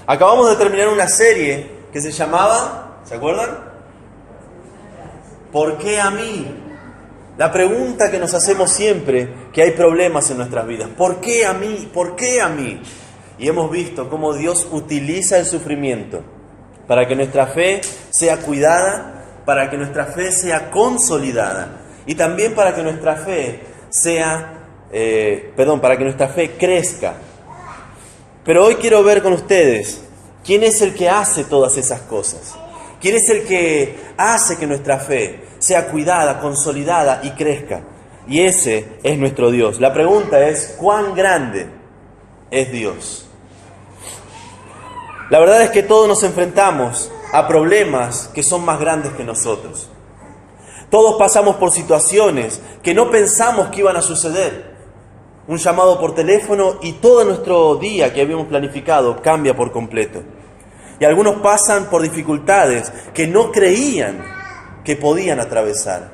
Acabamos de terminar una serie que se llamaba, ¿se acuerdan? ¿Por qué a mí? La pregunta que nos hacemos siempre que hay problemas en nuestras vidas. ¿Por qué a mí? ¿Por qué a mí? Y hemos visto cómo Dios utiliza el sufrimiento para que nuestra fe sea cuidada, para que nuestra fe sea consolidada y también para que nuestra fe para que nuestra fe crezca. Pero hoy quiero ver con ustedes quién es el que hace todas esas cosas. ¿Quién es el que hace que nuestra fe sea cuidada, consolidada y crezca? Y ese es nuestro Dios. La pregunta es, ¿cuán grande es Dios? La verdad es que todos nos enfrentamos a problemas que son más grandes que nosotros. Todos pasamos por situaciones que no pensamos que iban a suceder. Un llamado por teléfono y todo nuestro día que habíamos planificado cambia por completo. Y algunos pasan por dificultades que no creían que podían atravesar.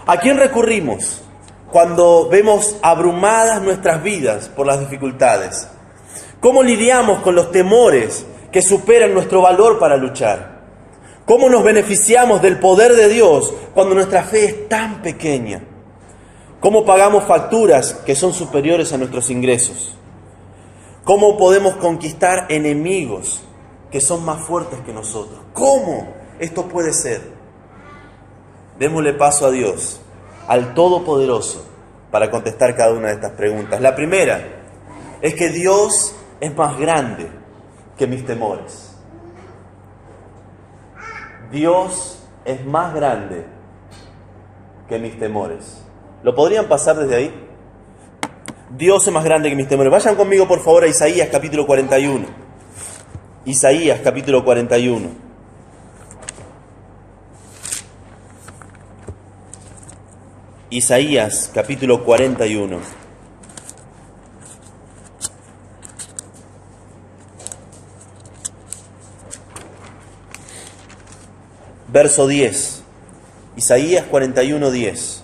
¿A quién recurrimos cuando vemos abrumadas nuestras vidas por las dificultades? ¿Cómo lidiamos con los temores que superan nuestro valor para luchar? ¿Cómo nos beneficiamos del poder de Dios cuando nuestra fe es tan pequeña? ¿Cómo pagamos facturas que son superiores a nuestros ingresos? ¿Cómo podemos conquistar enemigos que son más fuertes que nosotros? ¿Cómo esto puede ser? Démosle paso a Dios, al Todopoderoso, para contestar cada una de estas preguntas. La primera es que Dios es más grande que mis temores. Dios es más grande que mis temores. ¿Lo podrían pasar desde ahí? Dios es más grande que mis temores. Vayan conmigo por favor a Isaías capítulo 41. Isaías capítulo 41. Isaías capítulo 41. Verso 10. Isaías 41, 10.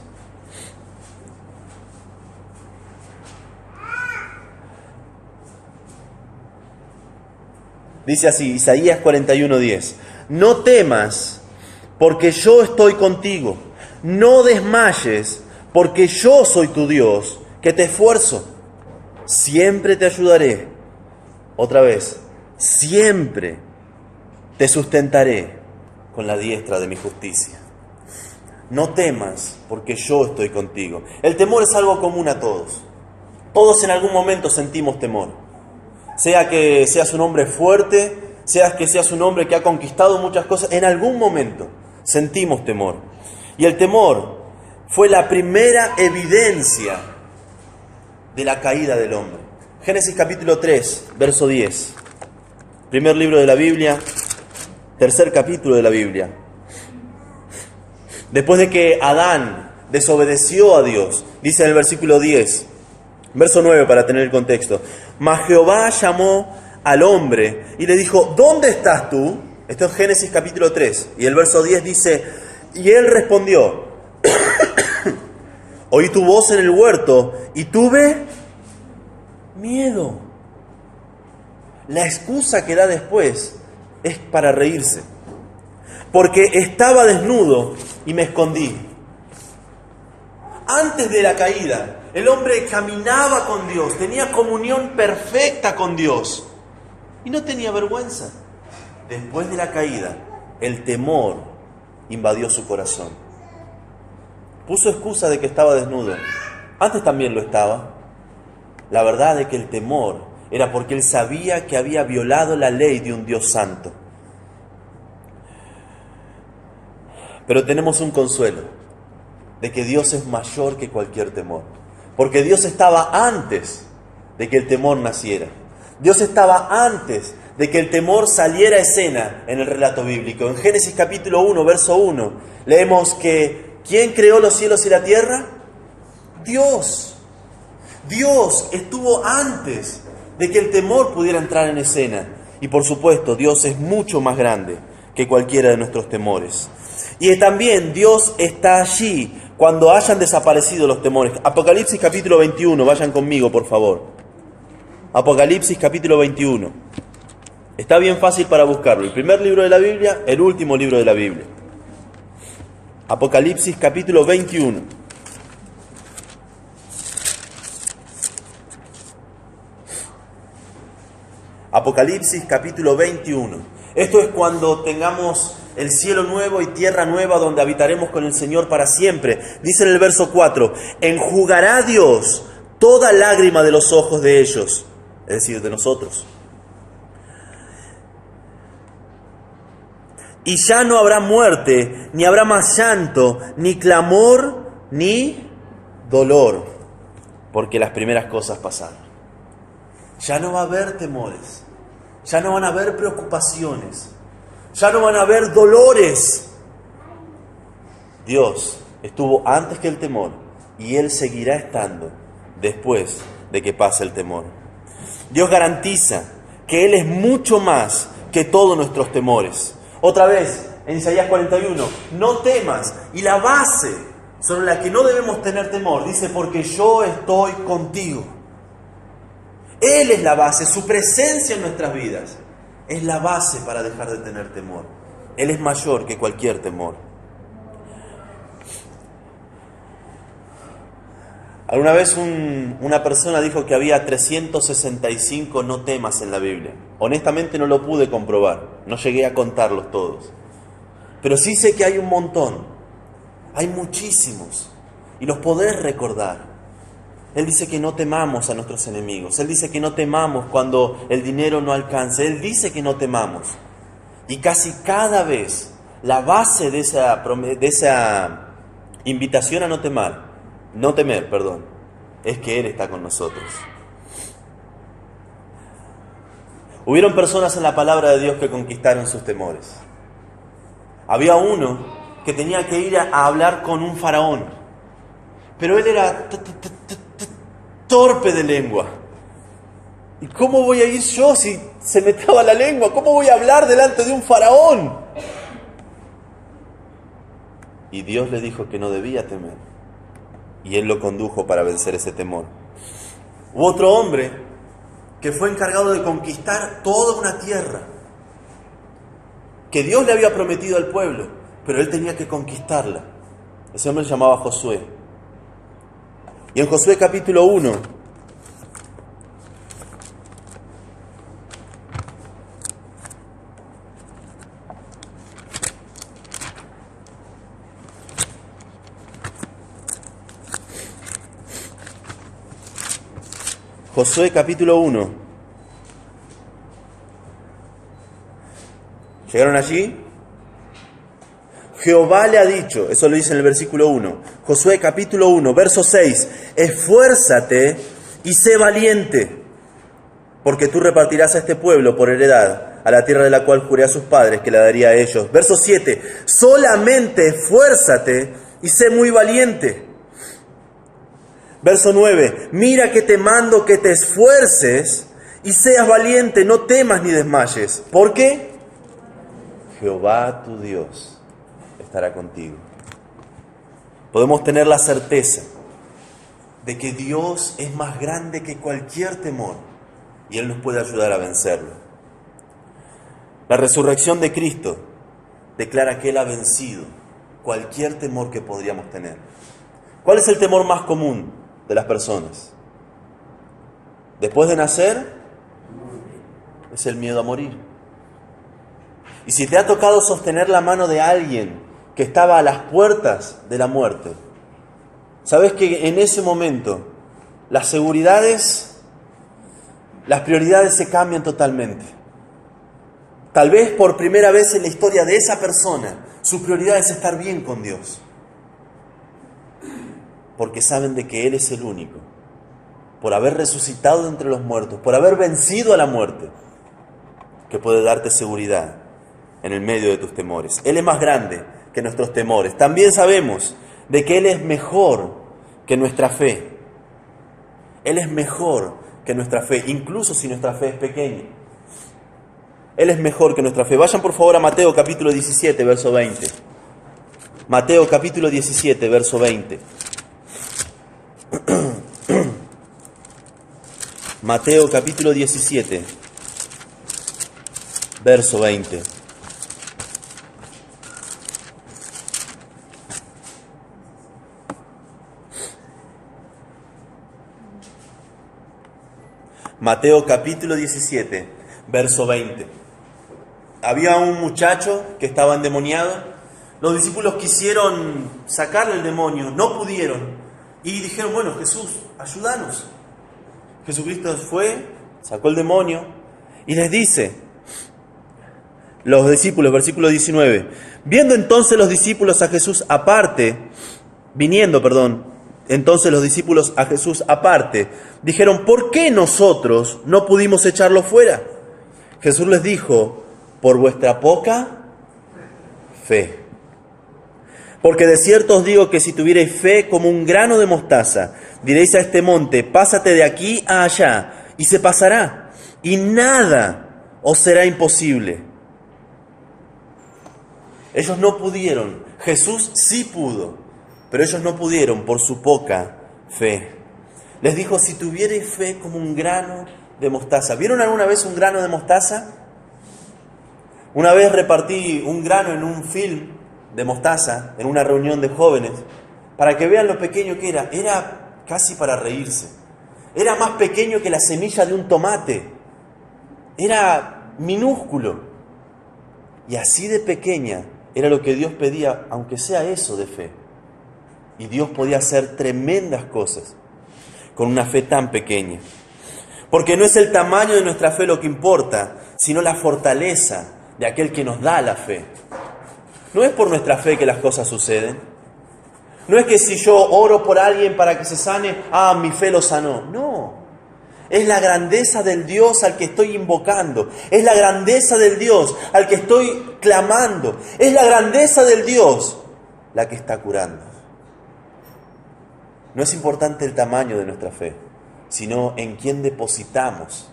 Dice así, Isaías 41, 10. No temas, porque yo estoy contigo. No desmayes, porque yo soy tu Dios, que te esfuerzo. Siempre te ayudaré. Otra vez, siempre te sustentaré con la diestra de mi justicia. No temas, porque yo estoy contigo. El temor es algo común a todos. Todos en algún momento sentimos temor. Sea que seas un hombre fuerte, sea que seas un hombre que ha conquistado muchas cosas, en algún momento sentimos temor. Y el temor fue la primera evidencia de la caída del hombre. Génesis capítulo 3, verso 10. Primer libro de la Biblia, tercer capítulo de la Biblia. Después de que Adán desobedeció a Dios, dice en el versículo 10, verso 9 para tener el contexto. Mas Jehová llamó al hombre y le dijo, ¿dónde estás tú? Esto es Génesis capítulo 3. Y el verso 10 dice, y él respondió, oí tu voz en el huerto y tuve miedo. La excusa que da después es para reírse. Porque estaba desnudo y me escondí. Antes de la caída, el hombre caminaba con Dios, tenía comunión perfecta con Dios y no tenía vergüenza. Después de la caída, el temor invadió su corazón. Puso excusa de que estaba desnudo. Antes también lo estaba. La verdad es que el temor era porque él sabía que había violado la ley de un Dios santo. Pero tenemos un consuelo, de que Dios es mayor que cualquier temor. Porque Dios estaba antes de que el temor naciera. Dios estaba antes de que el temor saliera a escena en el relato bíblico. En Génesis capítulo 1, verso 1, leemos que ¿quién creó los cielos y la tierra? Dios. Dios estuvo antes de que el temor pudiera entrar en escena. Y por supuesto, Dios es mucho más grande que cualquiera de nuestros temores. Y también Dios está allí cuando hayan desaparecido los temores. Apocalipsis capítulo 21, vayan conmigo por favor. Apocalipsis capítulo 21. Está bien fácil para buscarlo. El primer libro de la Biblia, el último libro de la Biblia. Apocalipsis capítulo 21. Apocalipsis capítulo 21. Esto es cuando tengamos el cielo nuevo y tierra nueva donde habitaremos con el Señor para siempre. Dice en el verso 4, enjugará Dios toda lágrima de los ojos de ellos, es decir, de nosotros. Y ya no habrá muerte, ni habrá más llanto, ni clamor, ni dolor, porque las primeras cosas pasaron. Ya no va a haber temores, ya no van a haber preocupaciones, ya no van a haber dolores. Dios estuvo antes que el temor y Él seguirá estando después de que pase el temor. Dios garantiza que Él es mucho más que todos nuestros temores. Otra vez, en Isaías 41, no temas. Y la base sobre la que no debemos tener temor, dice, porque yo estoy contigo. Él es la base, su presencia en nuestras vidas es la base para dejar de tener temor. Él es mayor que cualquier temor. Alguna vez una persona dijo que había 365 no temas en la Biblia. Honestamente no lo pude comprobar, no llegué a contarlos todos. Pero sí sé que hay un montón, hay muchísimos, y los podés recordar. Él dice que no temamos a nuestros enemigos, Él dice que no temamos cuando el dinero no alcance, Él dice que no temamos. Y casi cada vez la base de esa invitación a no temer, es que Él está con nosotros. Hubieron personas en la palabra de Dios que conquistaron sus temores. Había uno que tenía que ir a hablar con un faraón, pero él era torpe de lengua. ¿Y cómo voy a ir yo si se me traba la lengua? ¿Cómo voy a hablar delante de un faraón? Y Dios le dijo que no debía temer. Y Él lo condujo para vencer ese temor. Hubo otro hombre que fue encargado de conquistar toda una tierra que Dios le había prometido al pueblo, pero él tenía que conquistarla. Ese hombre se llamaba Josué. Y en Josué capítulo 1, Josué capítulo 1. ¿Llegaron allí? Jehová le ha dicho, eso lo dice en el versículo 1. Josué capítulo 1, verso 6. Esfuérzate y sé valiente, porque tú repartirás a este pueblo por heredad a la tierra de la cual juré a sus padres que la daría a ellos. Verso 7. Solamente esfuérzate y sé muy valiente. Verso 9, mira que te mando que te esfuerces y seas valiente, no temas ni desmayes. ¿Por qué? Jehová tu Dios estará contigo. Podemos tener la certeza de que Dios es más grande que cualquier temor y Él nos puede ayudar a vencerlo. La resurrección de Cristo declara que Él ha vencido cualquier temor que podríamos tener. ¿Cuál es el temor más común de las personas? Después de nacer, es el miedo a morir. Y si te ha tocado sostener la mano de alguien que estaba a las puertas de la muerte, sabes que en ese momento las seguridades, las prioridades se cambian totalmente. Tal vez por primera vez en la historia de esa persona, su prioridad es estar bien con Dios. Porque saben de que Él es el único, por haber resucitado entre los muertos, por haber vencido a la muerte, que puede darte seguridad en el medio de tus temores. Él es más grande que nuestros temores. También sabemos de que Él es mejor que nuestra fe. Él es mejor que nuestra fe, incluso si nuestra fe es pequeña. Él es mejor que nuestra fe. Vayan por favor a Mateo capítulo 17, verso 20. Mateo capítulo 17, verso 20. Mateo capítulo 17. verso 20. Mateo capítulo 17, verso 20. Había un muchacho que estaba endemoniado. Los discípulos quisieron sacarle el demonio, no pudieron. Y dijeron, bueno, Jesús, ayúdanos. Jesucristo fue, sacó el demonio y les dice, los discípulos, versículo 19, viendo entonces los discípulos a Jesús aparte, entonces los discípulos a Jesús aparte, dijeron, ¿por qué nosotros no pudimos echarlo fuera? Jesús les dijo, por vuestra poca fe. Porque de cierto os digo que si tuvierais fe como un grano de mostaza, diréis a este monte, pásate de aquí a allá, y se pasará, y nada os será imposible. Ellos no pudieron, Jesús sí pudo, pero ellos no pudieron por su poca fe. Les dijo, si tuvierais fe como un grano de mostaza. ¿Vieron alguna vez un grano de mostaza? Una vez repartí un grano en un film de mostaza, en una reunión de jóvenes, para que vean lo pequeño que era. Era casi para reírse. Era más pequeño que la semilla de un tomate. Era minúsculo. Y así de pequeña era lo que Dios pedía, aunque sea eso de fe. Y Dios podía hacer tremendas cosas con una fe tan pequeña. Porque no es el tamaño de nuestra fe lo que importa, sino la fortaleza de aquel que nos da la fe. No es por nuestra fe que las cosas suceden. No es que si yo oro por alguien para que se sane, mi fe lo sanó. No. Es la grandeza del Dios al que estoy invocando. Es la grandeza del Dios al que estoy clamando. Es la grandeza del Dios la que está curando. No es importante el tamaño de nuestra fe, sino en quién depositamos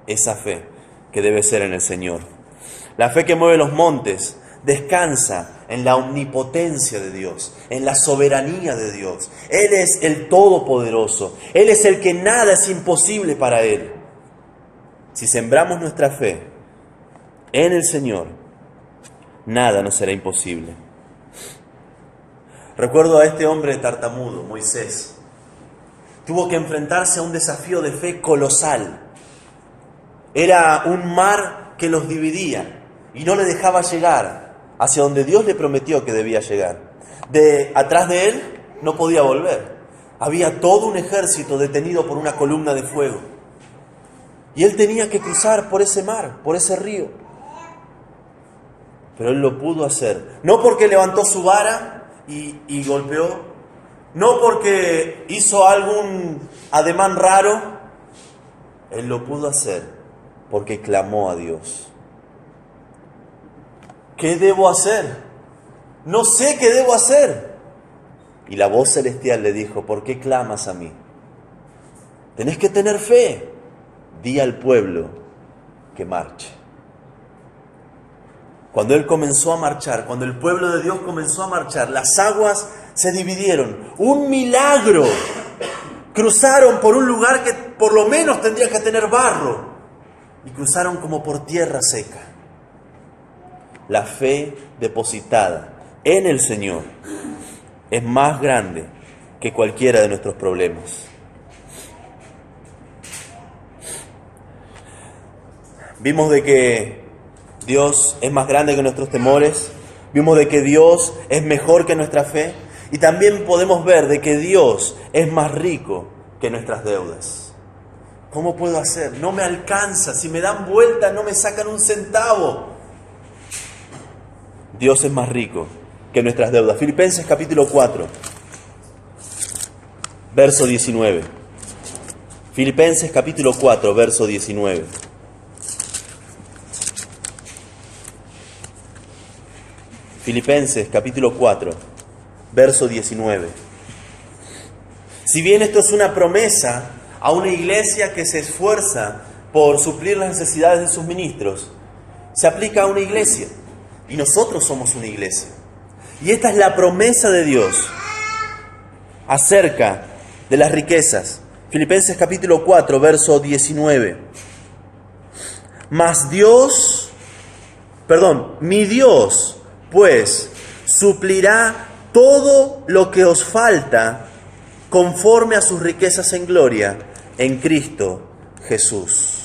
esa fe, que debe ser en el Señor. La fe que mueve los montes descansa en la omnipotencia de Dios, en la soberanía de Dios. Él es el Todopoderoso. Él es el que nada es imposible para Él. Si sembramos nuestra fe en el Señor, nada nos será imposible. Recuerdo a este hombre tartamudo, Moisés. Tuvo que enfrentarse a un desafío de fe colosal. Era un mar que los dividía y no le dejaba llegar hacia donde Dios le prometió que debía llegar. Atrás de él no podía volver. Había todo un ejército detenido por una columna de fuego. Y él tenía que cruzar por ese mar, por ese río. Pero él lo pudo hacer. No porque levantó su vara y golpeó, no porque hizo algún ademán raro, él lo pudo hacer porque clamó a Dios. ¿Qué debo hacer? No sé qué debo hacer. Y la voz celestial le dijo, ¿por qué clamas a mí? Tenés que tener fe. Di al pueblo que marche. Cuando él comenzó a marchar, cuando el pueblo de Dios comenzó a marchar, las aguas se dividieron. ¡Un milagro! Cruzaron por un lugar que por lo menos tendría que tener barro. Y cruzaron como por tierra seca. La fe depositada en el Señor es más grande que cualquiera de nuestros problemas. Vimos de que Dios es más grande que nuestros temores. Vimos de que Dios es mejor que nuestra fe. Y también podemos ver de que Dios es más rico que nuestras deudas. ¿Cómo puedo hacer? No me alcanza. Si me dan vuelta no me sacan un centavo. Dios es más rico que nuestras deudas. Filipenses capítulo 4, verso 19. Filipenses capítulo 4, verso 19. Filipenses capítulo 4, verso 19. Si bien esto es una promesa a una iglesia que se esfuerza por suplir las necesidades de sus ministros, se aplica a una iglesia. Y nosotros somos una iglesia. Y esta es la promesa de Dios acerca de las riquezas. Filipenses capítulo 4, verso 19. Mas Dios Mi Dios, pues, suplirá todo lo que os falta conforme a sus riquezas en gloria en Cristo Jesús.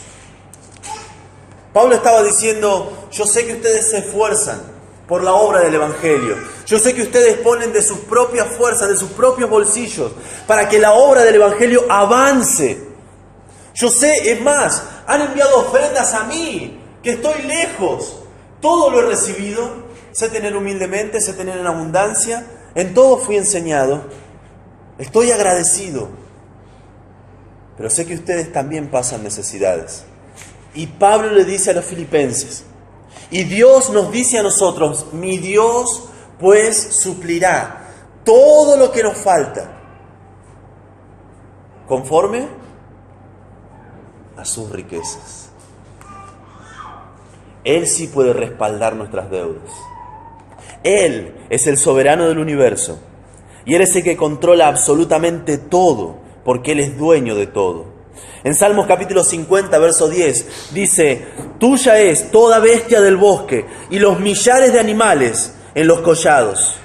Pablo estaba diciendo, yo sé que ustedes se esfuerzan por la obra del Evangelio. Yo sé que ustedes ponen de sus propias fuerzas, de sus propios bolsillos, para que la obra del Evangelio avance. Yo sé, es más, han enviado ofrendas a mí, que estoy lejos. Todo lo he recibido, sé tener humildemente, sé tener en abundancia, en todo fui enseñado. Estoy agradecido, pero sé que ustedes también pasan necesidades. Y Pablo le dice a los filipenses, y Dios nos dice a nosotros, mi Dios pues suplirá todo lo que nos falta, conforme a sus riquezas. Él sí puede respaldar nuestras deudas. Él es el soberano del universo. Y Él es el que controla absolutamente todo, porque Él es dueño de todo. En Salmos capítulo 50, verso 10, dice, tuya es toda bestia del bosque y los millares de animales en los collados.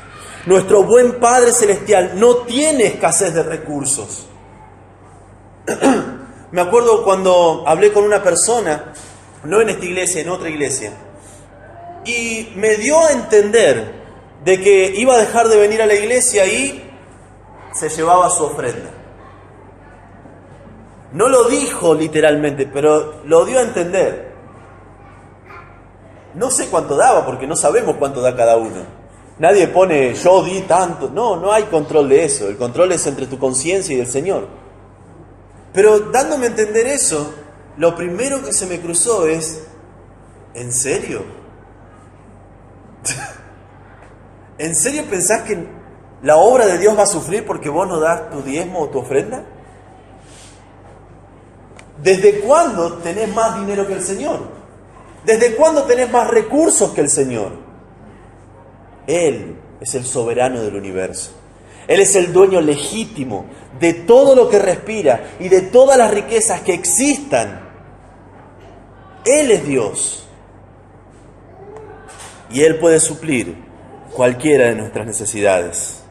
Nuestro buen Padre Celestial no tiene escasez de recursos. Me acuerdo cuando hablé con una persona, no en esta iglesia, en otra iglesia, y me dio a entender de que iba a dejar de venir a la iglesia y se llevaba su ofrenda. No lo dijo literalmente, pero lo dio a entender. No sé cuánto daba, porque no sabemos cuánto da cada uno. Nadie pone, yo di tanto. No hay control de eso. El control es entre tu conciencia y el Señor. Pero dándome a entender eso, lo primero que se me cruzó es, ¿en serio? ¿En serio pensás que la obra de Dios va a sufrir porque vos no das tu diezmo o tu ofrenda? ¿Desde cuándo tenés más dinero que el Señor? ¿Desde cuándo tenés más recursos que el Señor? Él es el soberano del universo. Él es el dueño legítimo de todo lo que respira y de todas las riquezas que existan. Él es Dios. Y Él puede suplir cualquiera de nuestras necesidades.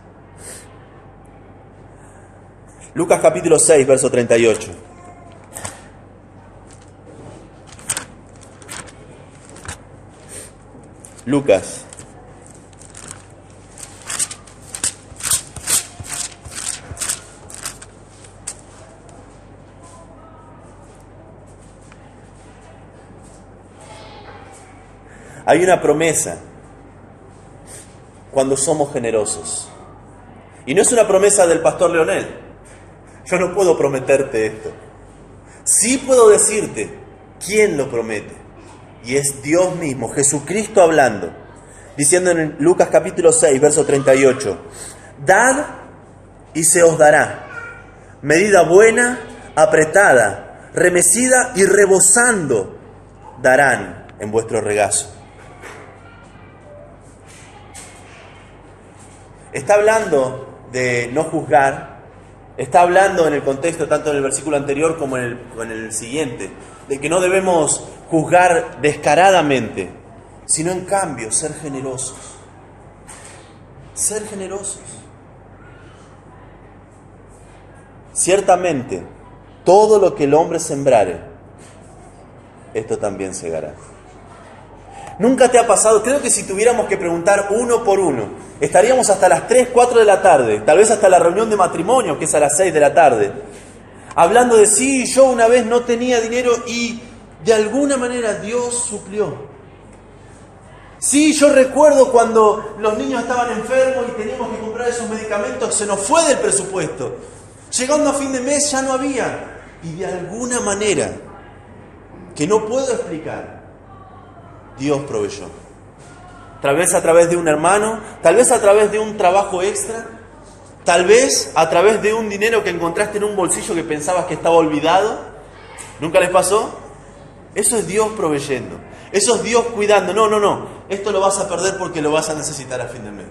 Lucas capítulo 6, verso 38. Lucas. Hay una promesa cuando somos generosos. Y no es una promesa del pastor Leonel. Yo no puedo prometerte esto. Sí puedo decirte quién lo promete. Y es Dios mismo, Jesucristo hablando, diciendo en Lucas capítulo 6, verso 38, dad y se os dará, medida buena, apretada, remecida y rebosando, darán en vuestro regazo. Está hablando de no juzgar, está hablando en el contexto, tanto en el versículo anterior como en el siguiente, de que no debemos juzgar descaradamente, sino en cambio ser generosos. Ser generosos. Ciertamente, todo lo que el hombre sembrare, esto también segará. ¿Nunca te ha pasado? Creo que si tuviéramos que preguntar uno por uno, estaríamos hasta las 3, 4 de la tarde, tal vez hasta la reunión de matrimonio, que es a las 6 de la tarde, hablando de sí, yo una vez no tenía dinero y de alguna manera Dios suplió. Sí, yo recuerdo cuando los niños estaban enfermos y teníamos que comprar esos medicamentos, se nos fue del presupuesto. Llegando a fin de mes ya no había. Y de alguna manera, que no puedo explicar, Dios proveyó. Tal vez a través de un hermano, tal vez a través de un trabajo extra, tal vez a través de un dinero que encontraste en un bolsillo que pensabas que estaba olvidado. ¿Nunca les pasó? Eso es Dios proveyendo. Eso es Dios cuidando. No. Esto lo vas a perder porque lo vas a necesitar a fin de mes.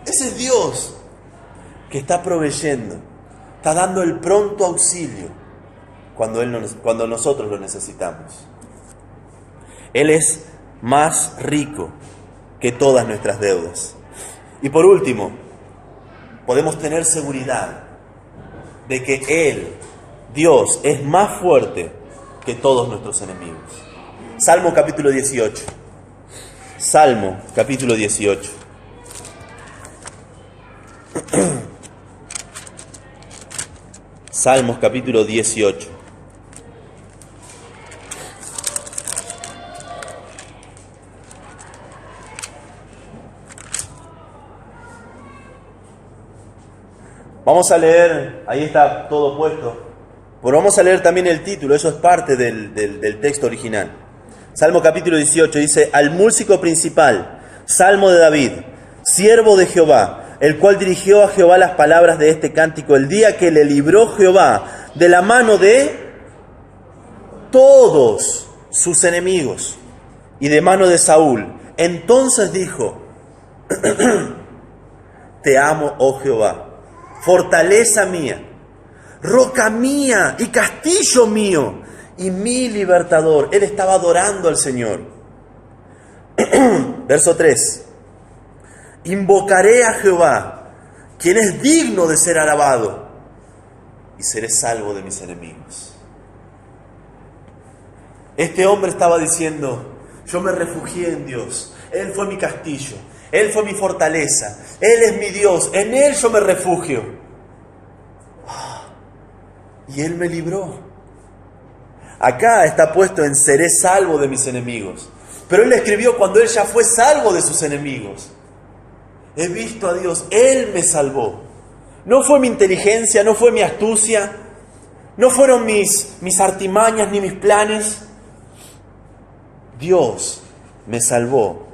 Ese es Dios que está proveyendo. Está dando el pronto auxilio cuando nosotros lo necesitamos. Él es más rico que todas nuestras deudas. Y por último, podemos tener seguridad de que Él, Dios, es más fuerte que todos nuestros enemigos. Salmo capítulo 18. Salmo capítulo 18. Salmos capítulo 18. Vamos a leer, ahí está todo puesto, pero vamos a leer también el título, eso es parte del texto original. Salmo capítulo 18 dice: al músico principal, salmo de David, siervo de Jehová, el cual dirigió a Jehová las palabras de este cántico el día que le libró Jehová de la mano de todos sus enemigos y de mano de Saúl. Entonces dijo: te amo, oh Jehová, fortaleza mía, roca mía y castillo mío y mi libertador. Él estaba adorando al Señor. Verso 3. Invocaré a Jehová, quien es digno de ser alabado, y seré salvo de mis enemigos. Este hombre estaba diciendo: yo me refugié en Dios, Él fue mi castillo, Él fue mi fortaleza, Él es mi Dios, en Él yo me refugio. Y Él me libró. Acá está puesto en seré salvo de mis enemigos. Pero Él escribió cuando Él ya fue salvo de sus enemigos. He visto a Dios, Él me salvó. No fue mi inteligencia, no fue mi astucia, no fueron mis artimañas ni mis planes. Dios me salvó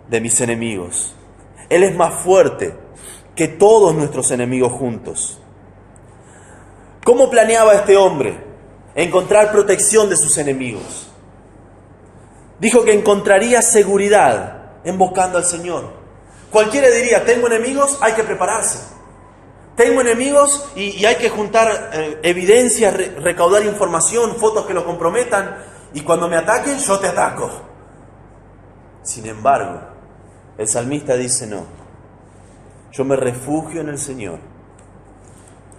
de mis enemigos. Él es más fuerte que todos nuestros enemigos juntos. ¿Cómo planeaba este hombre encontrar protección de sus enemigos? Dijo que encontraría seguridad invocando al Señor. Cualquiera diría: tengo enemigos, hay que prepararse. Tengo enemigos y hay que juntar evidencias, recaudar información, fotos que lo comprometan, y cuando me ataquen, yo te ataco. Sin embargo, el salmista dice: no, yo me refugio en el Señor.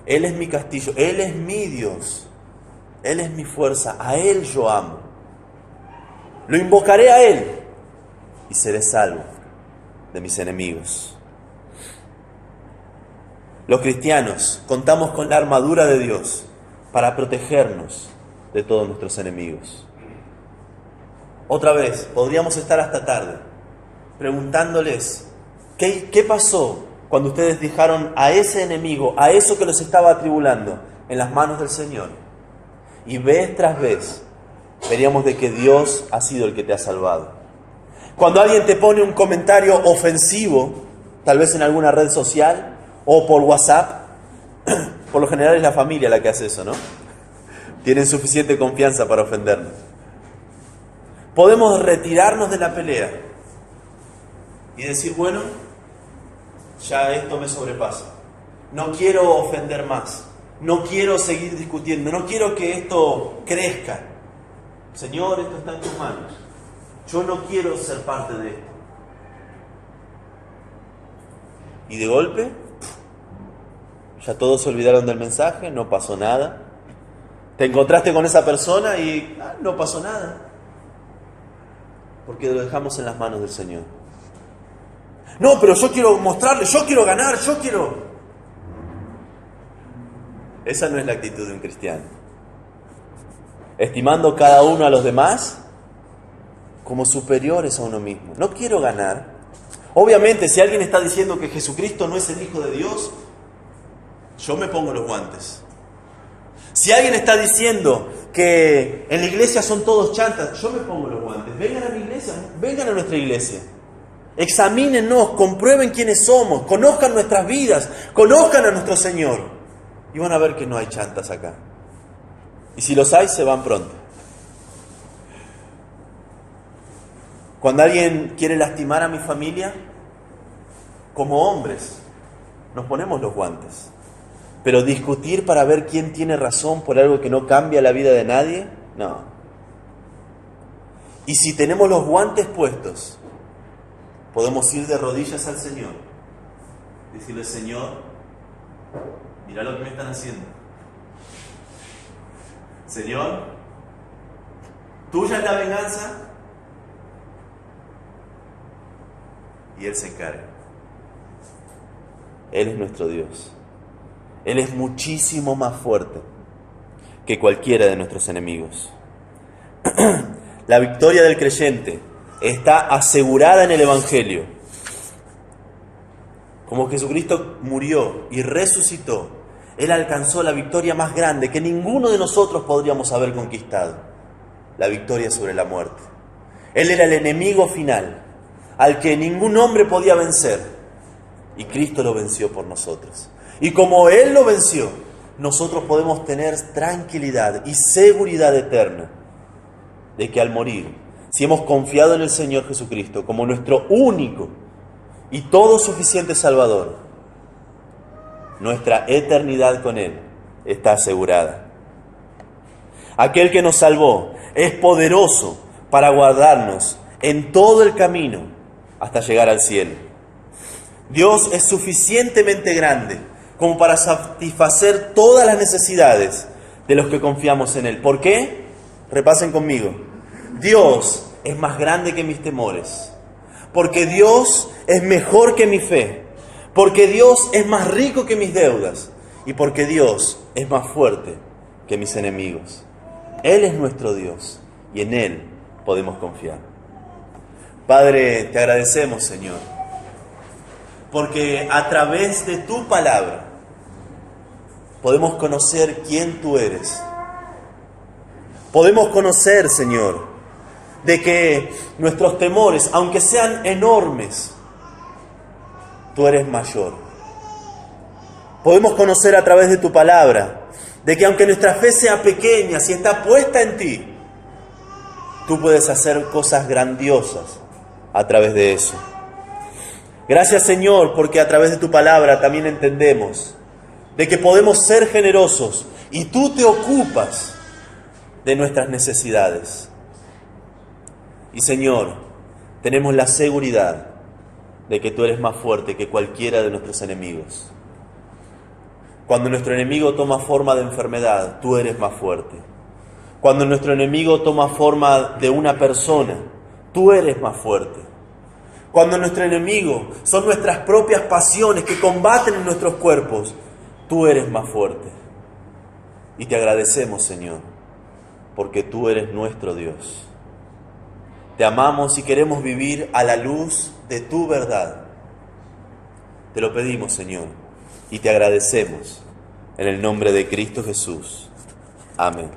Él es mi castillo, Él es mi Dios, Él es mi fuerza, a Él yo amo. Lo invocaré a Él y seré salvo de mis enemigos. Los cristianos contamos con la armadura de Dios para protegernos de todos nuestros enemigos. Otra vez, podríamos estar hasta tarde preguntándoles: ¿qué pasó cuando ustedes dejaron a ese enemigo, a eso que los estaba atribulando, en las manos del Señor? Y vez tras vez veríamos de que Dios ha sido el que te ha salvado. Cuando alguien te pone un comentario ofensivo, tal vez en alguna red social o por WhatsApp, por lo general es la familia la que hace eso, ¿no? Tienen suficiente confianza para ofendernos. Podemos retirarnos de la pelea y decir: bueno, ya esto me sobrepasa. No quiero ofender más. No quiero seguir discutiendo. No quiero que esto crezca. Señor, esto está en tus manos. Yo no quiero ser parte de esto. Y de golpe, ya todos se olvidaron del mensaje, no pasó nada. Te encontraste con esa persona y no pasó nada. Porque lo dejamos en las manos del Señor. No, pero yo quiero mostrarle, yo quiero ganar, yo quiero... Esa no es la actitud de un cristiano. Estimando cada uno a los demás como superiores a uno mismo. No quiero ganar. Obviamente, si alguien está diciendo que Jesucristo no es el Hijo de Dios, yo me pongo los guantes. Si alguien está diciendo que en la iglesia son todos chantas, yo me pongo los guantes. Vengan a mi iglesia, vengan a nuestra iglesia. Examínenos, comprueben quiénes somos, conozcan nuestras vidas, conozcan a nuestro Señor. Y van a ver que no hay chantas acá. Y si los hay, se van pronto. Cuando alguien quiere lastimar a mi familia, como hombres, nos ponemos los guantes. Pero discutir para ver quién tiene razón por algo que no cambia la vida de nadie, no. Y si tenemos los guantes puestos, podemos ir de rodillas al Señor. Decirle, Señor, mira lo que me están haciendo. Señor, tuya es la venganza. Y Él se encarga. Él es nuestro Dios. Él es muchísimo más fuerte que cualquiera de nuestros enemigos. La victoria del creyente está asegurada en el Evangelio. Como Jesucristo murió y resucitó, Él alcanzó la victoria más grande que ninguno de nosotros podríamos haber conquistado. La victoria sobre la muerte. Él era el enemigo final, al que ningún hombre podía vencer. Y Cristo lo venció por nosotros. Y como Él lo venció, nosotros podemos tener tranquilidad y seguridad eterna de que al morir, si hemos confiado en el Señor Jesucristo como nuestro único y todo suficiente Salvador, nuestra eternidad con Él está asegurada. Aquel que nos salvó es poderoso para guardarnos en todo el camino hasta llegar al cielo. Dios es suficientemente grande como para satisfacer todas las necesidades de los que confiamos en Él. ¿Por qué? Repasen conmigo. Dios es más grande que mis temores. Porque Dios es mejor que mi fe. Porque Dios es más rico que mis deudas. Y porque Dios es más fuerte que mis enemigos. Él es nuestro Dios y en Él podemos confiar. Padre, te agradecemos, Señor, porque a través de tu palabra podemos conocer quién tú eres. Podemos conocer, Señor, de que nuestros temores, aunque sean enormes, tú eres mayor. Podemos conocer a través de tu palabra de que aunque nuestra fe sea pequeña, si está puesta en ti, tú puedes hacer cosas grandiosas a través de eso. Gracias, Señor, porque a través de tu palabra también entendemos de que podemos ser generosos y tú te ocupas de nuestras necesidades. Y, Señor, tenemos la seguridad de que tú eres más fuerte que cualquiera de nuestros enemigos. Cuando nuestro enemigo toma forma de enfermedad, tú eres más fuerte. Cuando nuestro enemigo toma forma de una persona, tú eres más fuerte. Cuando nuestro enemigo son nuestras propias pasiones que combaten en nuestros cuerpos, tú eres más fuerte. Y te agradecemos, Señor, porque tú eres nuestro Dios. Te amamos y queremos vivir a la luz de tu verdad. Te lo pedimos, Señor, y te agradecemos en el nombre de Cristo Jesús. Amén.